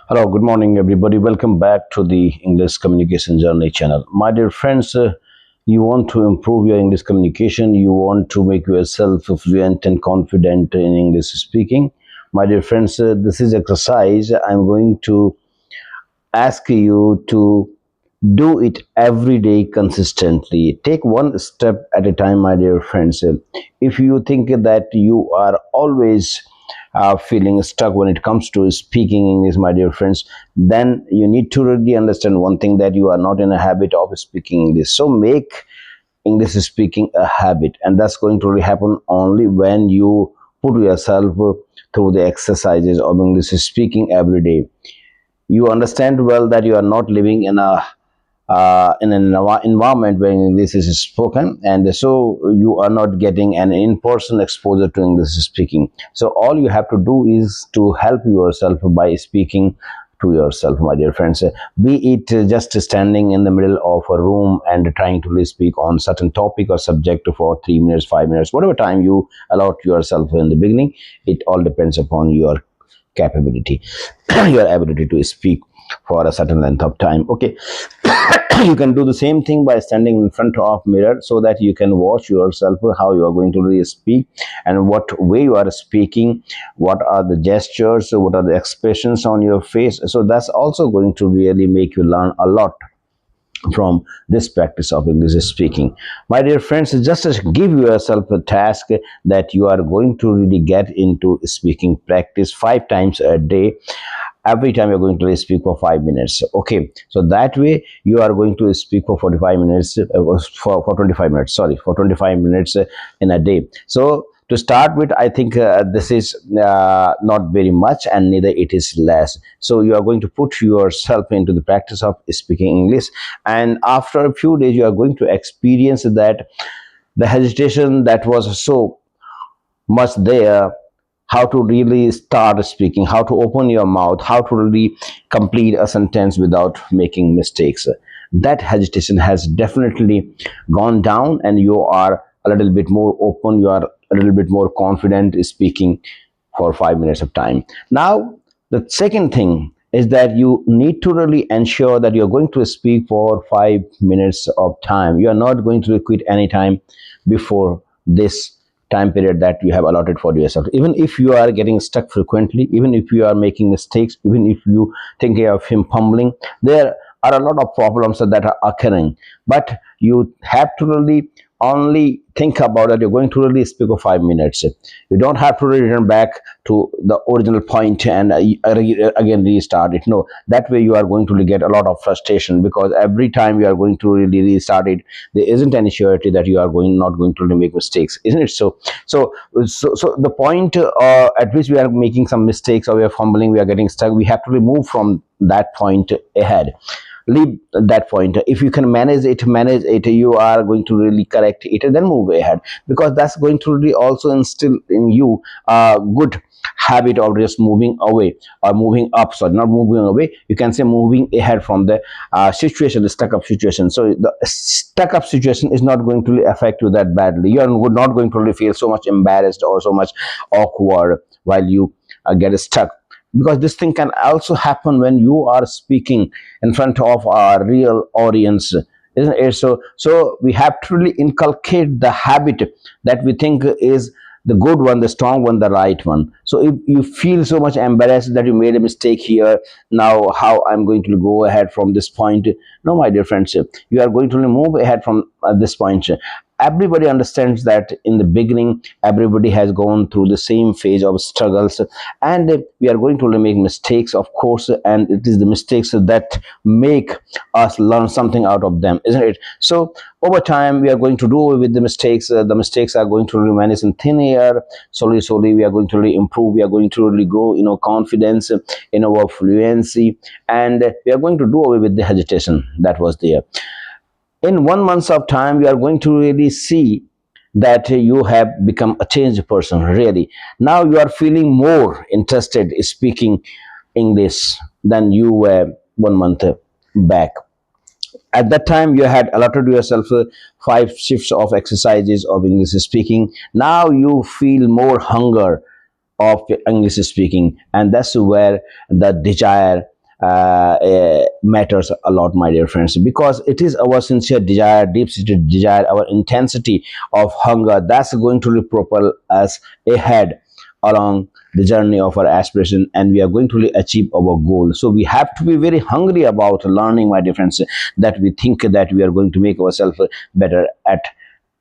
Hello, good morning, everybody. Welcome back to the English Communication Journey channel. My dear friends, you want to improve your English communication, you want to make yourself fluent and confident in English speaking. My dear friends, this is exercise I'm going to ask you to do it every day consistently. Take one step at a time, my dear friends. If you think that you are always feeling stuck when it comes to speaking English, my dear friends, then you need to really understand one thing, that you are not in a habit of speaking English. So make English speaking a habit, and that's going to really happen only when you put yourself through the exercises of English speaking every day. You understand well that you are not living in an environment where English is spoken, and so you are not getting an in-person exposure to English speaking. So all you have to do is to help yourself by speaking to yourself, my dear friends. Be it just standing in the middle of a room and trying to really speak on certain topic or subject for 3 minutes, 5 minutes, whatever time you allot yourself in the beginning. It all depends upon your capability, your ability to speak for a certain length of time. Okay. You can do the same thing by standing in front of mirror, so that you can watch yourself how you are going to really speak and what way you are speaking, what are the gestures, what are the expressions on your face. So that's also going to really make you learn a lot from this practice of English speaking. My dear friends, just give yourself a task that you are going to really get into speaking practice 5 times a day. Every time you're going to speak for 5 minutes. Okay, so that way you are going to speak for 45 minutes, for 25 minutes, sorry, for 25 minutes in a day. So to start with, I think this is not very much, and neither it is less. So you are going to put yourself into the practice of speaking English, and after a few days you are going to experience that the hesitation that was so much there, how to really start speaking, how to open your mouth, how to really complete a sentence without making mistakes, that hesitation has definitely gone down, and you are a little bit more open, you are a little bit more confident speaking for 5 minutes of time. Now, the second thing is that you need to really ensure that you're going to speak for 5 minutes of time. You are not going to quit any time before this time period that you have allotted for yourself. Even if you are getting stuck frequently, even if you are making mistakes, even if you think of him fumbling, there are a lot of problems that are occurring, but you have to really only think about that you're going to really speak for 5 minutes. You don't have to return back to the original point and again restart it. No, that way you are going to get a lot of frustration, because every time you are going to really restart it, there isn't any surety that you are not going to really make mistakes, isn't it? So the point at which we are making some mistakes, or we are fumbling, we are getting stuck, we have to really move from that point ahead. Leave that point. If you can manage it, you are going to really correct it and then move ahead, because that's going to really also instill in you a good habit of just moving away, or moving up, sorry, not moving away, you can say moving ahead from the situation, the stuck up situation. So the stuck up situation is not going to really affect you that badly. You are not going to really feel so much embarrassed or so much awkward while you get stuck, because this thing can also happen when you are speaking in front of a real audience, isn't it? So we have to really inculcate the habit that we think is the good one, the strong one, the right one. So if you feel so much embarrassed that you made a mistake here, now how I'm going to go ahead from this point? No, my dear friends, you are going to move ahead from this point. Everybody understands that in the beginning everybody has gone through the same phase of struggles, and we are going to make mistakes, of course, and it is the mistakes that make us learn something out of them, isn't it? So over time we are going to do away with the mistakes. The mistakes are going to remain in thin air. Slowly we are going to really improve, we are going to really grow in our confidence, in our fluency, and we are going to do away with the hesitation that was there. In 1 month of time, you are going to really see that you have become a changed person, really. Now you are feeling more interested in speaking English than you were 1 month back. At that time you had allotted yourself 5 shifts of exercises of English speaking. Now you feel more hunger of English speaking, and that's where the desire matters a lot, my dear friends, because it is our sincere desire, deep-seated desire, our intensity of hunger that's going to really propel us ahead along the journey of our aspiration, and we are going to really achieve our goal. So we have to be very hungry about learning, my dear friends, that we think that we are going to make ourselves better at,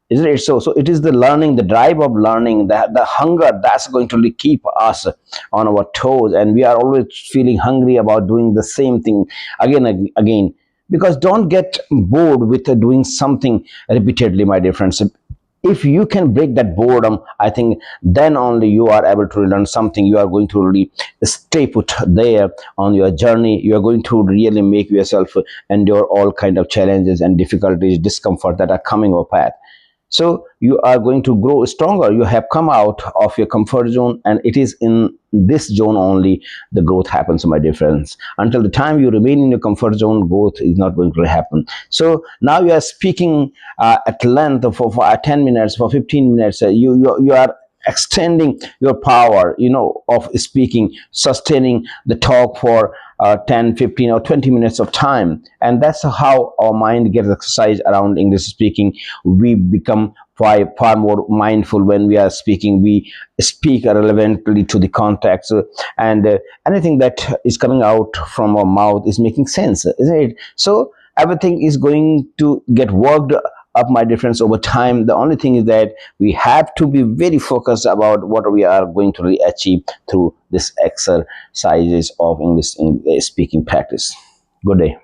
isn't it? So it is the learning, the drive of learning, the hunger that's going to really keep us on our toes, and we are always feeling hungry about doing the same thing again and again. Because don't get bored with doing something repeatedly, my dear friends. If you can break that boredom, I think then only you are able to learn something. You are going to really stay put there on your journey. You are going to really make yourself endure all kind of challenges and difficulties, discomfort that are coming your path. So you are going to grow stronger. You have come out of your comfort zone, and it is in this zone only the growth happens, my dear friends. Until the time you remain in your comfort zone, growth is not going to happen. So now you are speaking at length for 10 minutes, for 15 minutes. You are extending your power, of speaking, sustaining the talk for 10, 15, or 20 minutes of time. And that's how our mind gets exercised around English speaking. We become far more mindful when we are speaking. We speak relevantly to the context, and anything that is coming out from our mouth is making sense, isn't it? So everything is going to get worked up, my difference, over time. The only thing is that we have to be very focused about what we are going to really achieve through this exercises of English speaking practice. Good day.